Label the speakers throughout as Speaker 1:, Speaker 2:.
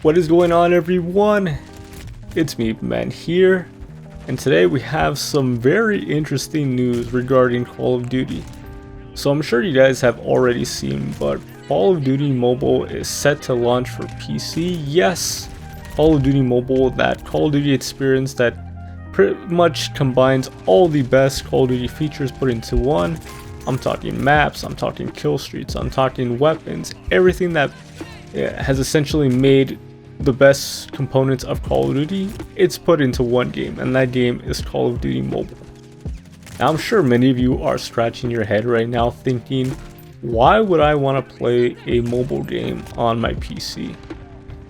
Speaker 1: What is going on, everyone? It's me, Man, here, and today we have some very interesting news regarding Call of Duty. So I'm sure you guys have already seen, but Call of Duty Mobile is set to launch for PC. Yes, Call of Duty Mobile, that Call of Duty experience that pretty much combines all the best Call of Duty features put into one. I'm talking maps, I'm talking kill streaks, I'm talking weapons, everything that has essentially made the best components of Call of Duty, it's put into one game, and that game is Call of Duty Mobile. Now, I'm sure many of you are scratching your head right now thinking, why would I want to play a mobile game on my PC?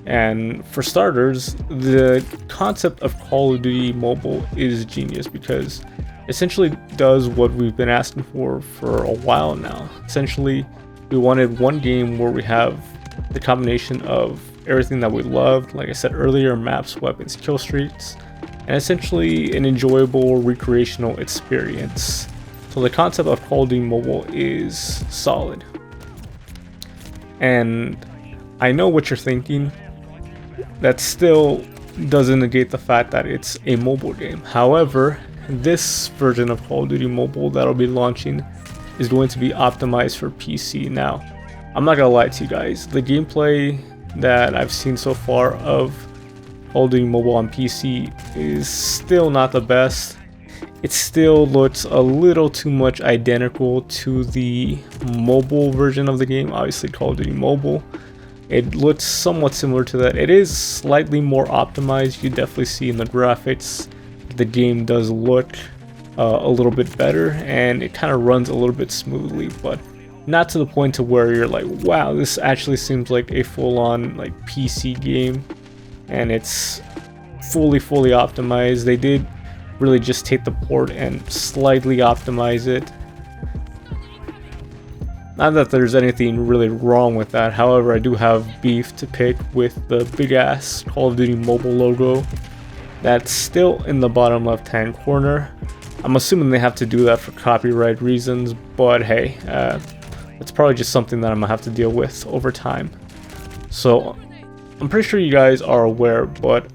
Speaker 1: And for starters, the concept of Call of Duty Mobile is genius because essentially does what we've been asking for a while now. Essentially, we wanted one game where we have the combination of everything that we loved, like I said earlier, maps, weapons, kill streaks, and essentially an enjoyable recreational experience. So the concept of Call of Duty Mobile is solid. And I know what you're thinking, that still doesn't negate the fact that it's a mobile game. However, this version of Call of Duty Mobile that'll be launching is going to be optimized for PC. Now, I'm not gonna lie to you guys, the gameplay that I've seen so far of Call of Duty Mobile on PC is still not the best. It still looks a little too much identical to the mobile version of the game, obviously Call of Duty Mobile. It looks somewhat similar to that. It is slightly more optimized. You definitely see in the graphics the game does look a little bit better, and it kind of runs a little bit smoothly, but not to the point to where you're like, wow, this actually seems like a full-on like PC game, and it's fully optimized. They did really just take the port and slightly optimize it. Not that there's anything really wrong with that. However, I do have beef to pick with the big ass Call of Duty Mobile logo that's still in the bottom left hand corner. I'm assuming they have to do that for copyright reasons, but hey, it's probably just something that I'm gonna have to deal with over time. So I'm pretty sure you guys are aware, but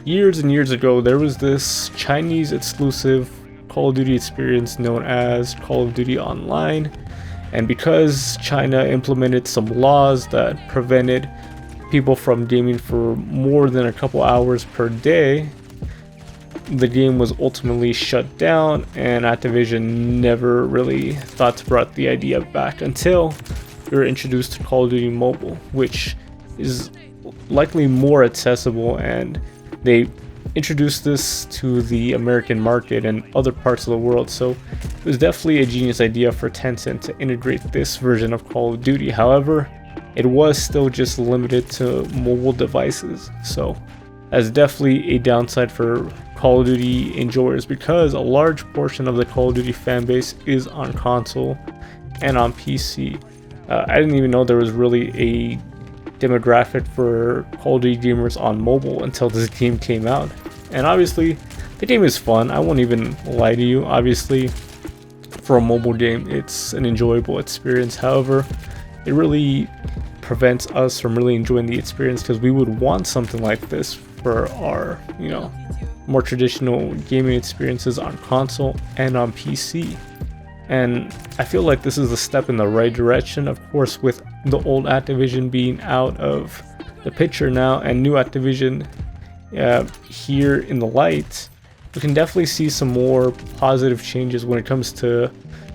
Speaker 1: years and years ago there was this Chinese exclusive Call of Duty experience known as Call of Duty Online, and because China implemented some laws that prevented people from gaming for more than a couple hours per day, the game was ultimately shut down, and Activision never really thought to bring the idea back until we were introduced to Call of Duty Mobile, which is likely more accessible, and they introduced this to the American market and other parts of the world. So it was definitely a genius idea for Tencent to integrate this version of Call of Duty. However, it was still just limited to mobile devices, so that's definitely a downside for Call of Duty enjoyers, because a large portion of the Call of Duty fan base is on console and on PC. I didn't even know there was really a demographic for Call of Duty gamers on mobile until this game came out. And obviously, the game is fun. I won't even lie to you. Obviously, for a mobile game, it's an enjoyable experience. However, it really prevents us from really enjoying the experience, because we would want something like this for our, more traditional gaming experiences on console and on PC. And I feel like this is a step in the right direction. Of course, with the old Activision being out of the picture now and new Activision here in the light, we can definitely see some more positive changes when it comes to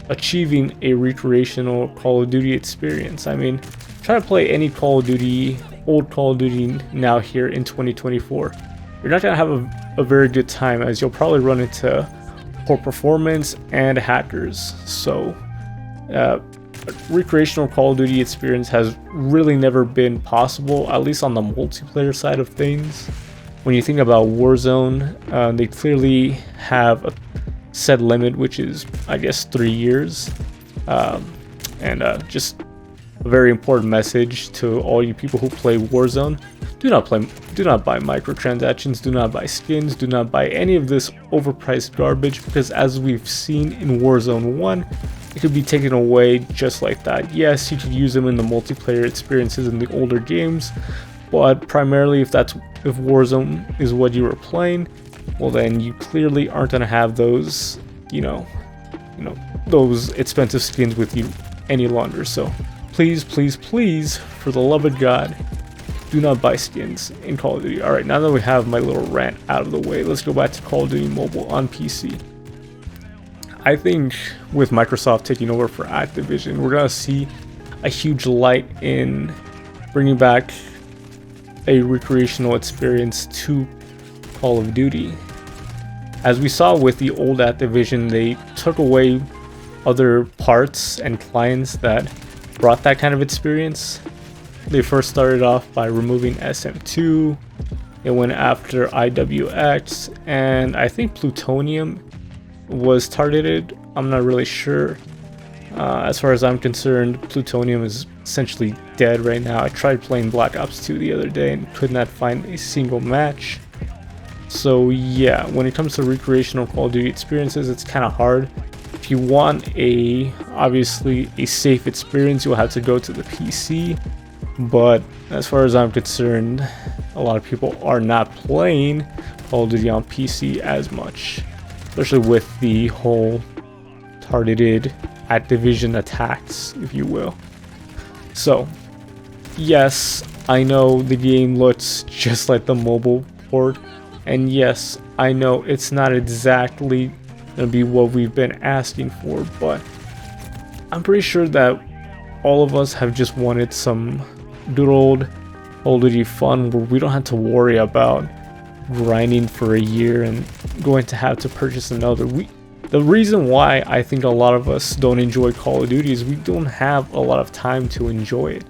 Speaker 1: achieving a recreational Call of Duty experience. I mean, try to play any Call of Duty, old Call of Duty now here in 2024. You're not going to have a very good time, as you'll probably run into poor performance and hackers. So recreational Call of Duty experience has really never been possible, at least on the multiplayer side of things. When you think about Warzone, they clearly have a set limit, which is, I guess, 3 years. Just a very important message to all you people who play Warzone: do not buy microtransactions, do not buy skins, do not buy any of this overpriced garbage, because as we've seen in Warzone 1, it could be taken away just like that. Yes, you could use them in the multiplayer experiences in the older games, But primarily, if Warzone is what you were playing, well then you clearly aren't gonna have those, you know, those expensive skins with you any longer. So please, please, please, for the love of God, do not buy skins in Call of Duty. Alright, now that we have my little rant out of the way, let's go back to Call of Duty Mobile on PC. I think with Microsoft taking over for Activision, we're gonna see a huge light in bringing back a recreational experience to Call of Duty. As we saw with the old Activision, they took away other parts and clients that brought that kind of experience. They first started off by removing SM2, it went after IWX, and I think Plutonium was targeted. I'm not really sure. As far as I'm concerned, Plutonium is essentially dead right now. I tried playing Black Ops 2 the other day and could not find a single match. So yeah, when it comes to recreational Call of Duty experiences, it's kind of hard. If you want obviously a safe experience, you'll have to go to the PC. But as far as I'm concerned, a lot of people are not playing Call of Duty on PC as much, especially with the whole targeted Activision attacks, if you will. So yes, I know the game looks just like the mobile port, and yes, I know it's not exactly gonna be what we've been asking for, but I'm pretty sure that all of us have just wanted some good old Call of Duty fun where we don't have to worry about grinding for a year and going to have to purchase another. The reason why I think a lot of us don't enjoy Call of Duty is we don't have a lot of time to enjoy it.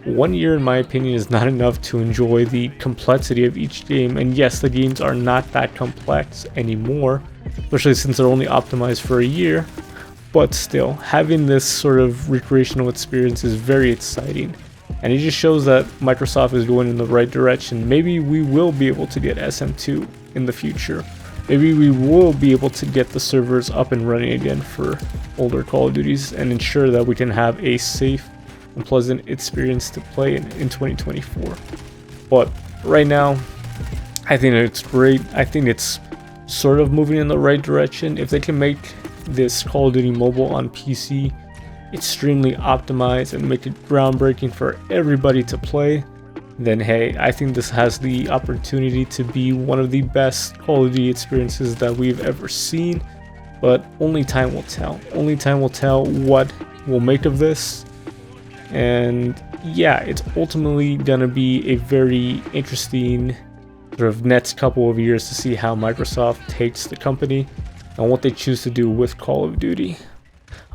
Speaker 1: 1 year, in my opinion, is not enough to enjoy the complexity of each game, and yes, the games are not that complex anymore, especially since they're only optimized for a year, but still, having this sort of recreational experience is very exciting, and it just shows that Microsoft is going in the right direction. Maybe we will be able to get SM2 in the future. Maybe we will be able to get the servers up and running again for older Call of Duties and ensure that we can have a safe and pleasant experience to play in 2024. But right now, I think it's great. I think it's sort of moving in the right direction. If they can make this Call of Duty Mobile on PC extremely optimized and make it groundbreaking for everybody to play, then hey, I think this has the opportunity to be one of the best Call of Duty experiences that we've ever seen. But only time will tell. Only time will tell what we'll make of this. And yeah, it's ultimately gonna be a very interesting sort of next couple of years to see how Microsoft takes the company and what they choose to do with Call of Duty.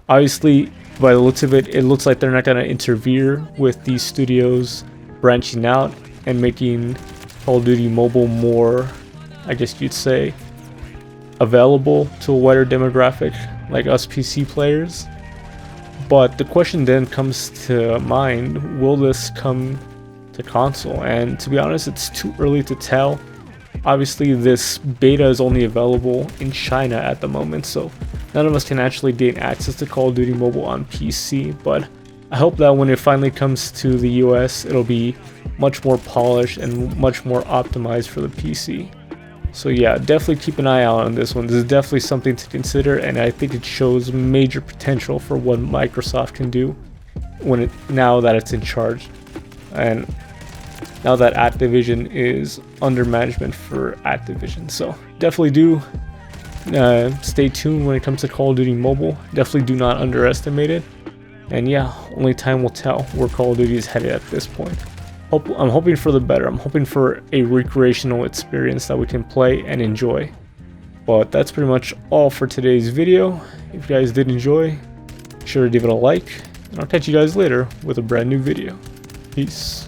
Speaker 1: Obviously, by the looks of it, it looks like they're not gonna interfere with these studios branching out and making Call of Duty Mobile more, I guess you'd say, available to a wider demographic like us PC players. But the question then comes to mind, will this come to console? And to be honest, it's too early to tell. Obviously, this beta is only available in China at the moment, so none of us can actually gain access to Call of Duty Mobile on PC, but I hope that when it finally comes to the US, it'll be much more polished and much more optimized for the PC. So yeah, definitely keep an eye out on this one. This is definitely something to consider, and I think it shows major potential for what Microsoft can do now that it's in charge, and now that Activision is under management for Activision. So definitely do stay tuned when it comes to Call of Duty Mobile. Definitely do not underestimate it. And yeah, only time will tell where Call of Duty is headed at this point. I'm hoping for the better. I'm hoping for a recreational experience that we can play and enjoy. But that's pretty much all for today's video. If you guys did enjoy, be sure to give it a like, and I'll catch you guys later with a brand new video. Peace.